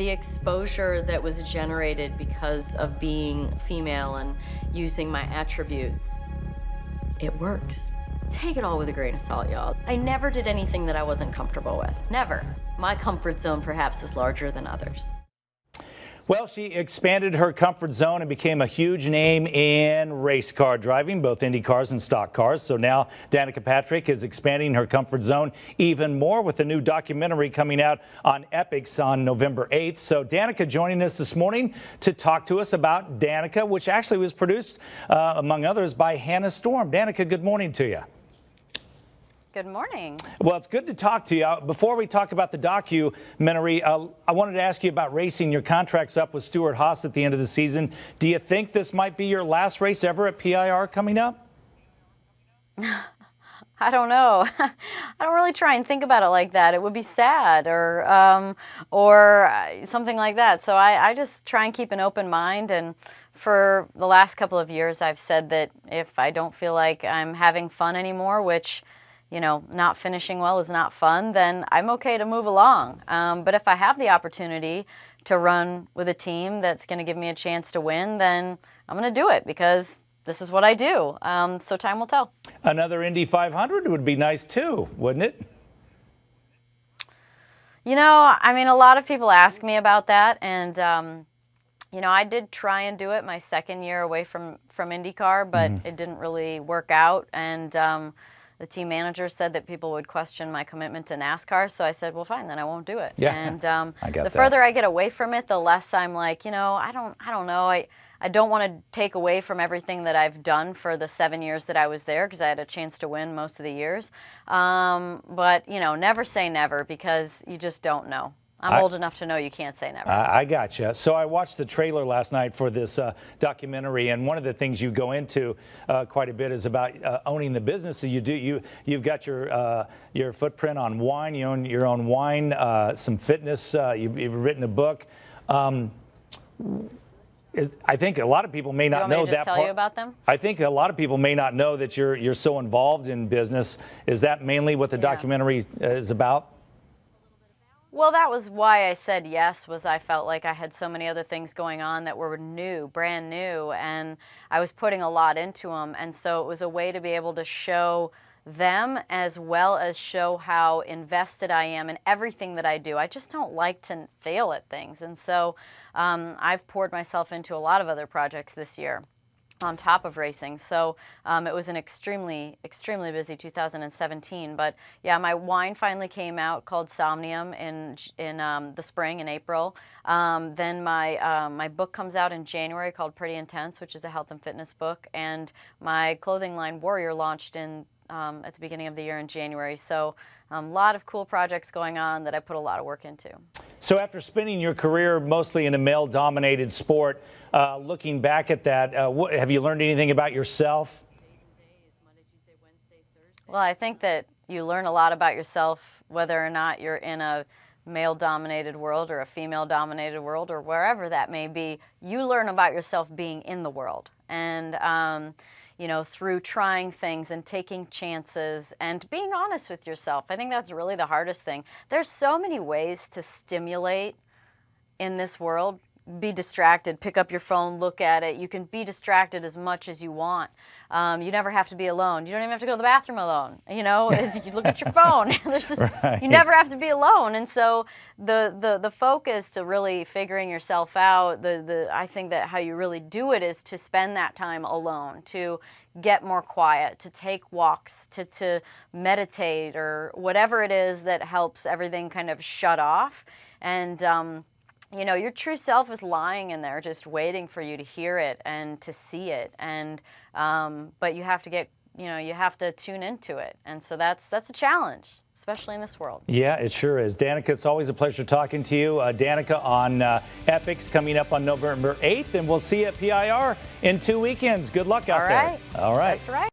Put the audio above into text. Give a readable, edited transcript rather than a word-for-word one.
The exposure that was generated because of being female and using my attributes, it works. Take it all with a grain of salt, y'all. I never did anything that I wasn't comfortable with. Never. My comfort zone perhaps is larger than others. Well, she expanded her comfort zone and became a huge name in race car driving, both Indy cars and stock cars. So now Danica Patrick is expanding her comfort zone even more with a new documentary coming out on EPIX on November 8th. So Danica joining us this morning to talk to us about Danica, which actually was produced, among others, by Hannah Storm. Danica, good morning to you. Good morning. Well, it's good to talk to you. Before we talk about the documentary, I wanted to ask you about racing. Your contract's up with Stewart Haas at the end of the season. Do you think this might be your last race ever at PIR coming up? I don't know. I don't really try and think about it like that. It would be sad or something like that. So I just try and keep an open mind. And for the last couple of years, I've said that if I don't feel like I'm having fun anymore, which, you know, not finishing well is not fun, then I'm okay to move along. But if I have the opportunity to run with a team that's going to give me a chance to win, then I'm going to do it because this is what I do. So time will tell. Another Indy 500 would be nice too, wouldn't it? You know, I mean, a lot of people ask me about that, and you know, I did try and do it my second year away from IndyCar, but it didn't really work out, and the team manager said that people would question my commitment to NASCAR, so I said, well, fine, then I won't do it. Yeah, and the further I get away from it, the less I'm like, you know, I don't know. I don't want to take away from everything that I've done for the 7 years that I was there, because I had a chance to win most of the years. But, you know, never say never, because you just don't know. I'm old enough to know you can't say never. I gotcha. So I watched the trailer last night for this documentary, and one of the things you go into quite a bit is about owning the business. So you've got your footprint on wine. You own your own wine, some fitness. You've written a book. I think a lot of people may not know that. Do you want me to just tell you about them? I think a lot of people may not know that you're so involved in business. Is that mainly what the documentary is about? Well, that was why I said yes, was I felt like I had so many other things going on that were new, brand new, and I was putting a lot into them. And so it was a way to be able to show them as well as show how invested I am in everything that I do. I just don't like to fail at things. And so I've poured myself into a lot of other projects this year on top of racing. So it was an extremely, extremely busy 2017. But yeah, my wine finally came out called Somnium in the spring, in April. Then my book comes out in January called Pretty Intense, which is a health and fitness book. And my clothing line Warrior launched at the beginning of the year in January. So a lot of cool projects going on that I put a lot of work into. So after spending your career mostly in a male-dominated sport, looking back at that, have you learned anything about yourself? Well, I think that you learn a lot about yourself whether or not you're in a male-dominated world or a female-dominated world or wherever that may be. You learn about yourself being in the world. And you know, through trying things and taking chances and being honest with yourself. I think that's really the hardest thing. There's so many ways to stimulate in this world. Be distracted, pick up your phone, look at it. You can be distracted as much as you want. You never have to be alone. You don't even have to go to the bathroom alone. You know, you look at your phone. There's just, you never have to be alone. And so the focus to really figuring yourself out, I think that how you really do it is to spend that time alone, to get more quiet, to take walks, to meditate, or whatever it is that helps everything kind of shut off. And you know, your true self is lying in there just waiting for you to hear it and to see it. And but you have to get, you know, you have to tune into it. And so that's a challenge, especially in this world. Yeah, it sure is. Danica, it's always a pleasure talking to you. Danica on EPIX coming up on November 8th, and we'll see you at PIR in 2 weekends. Good luck out there. All right. All right. That's right.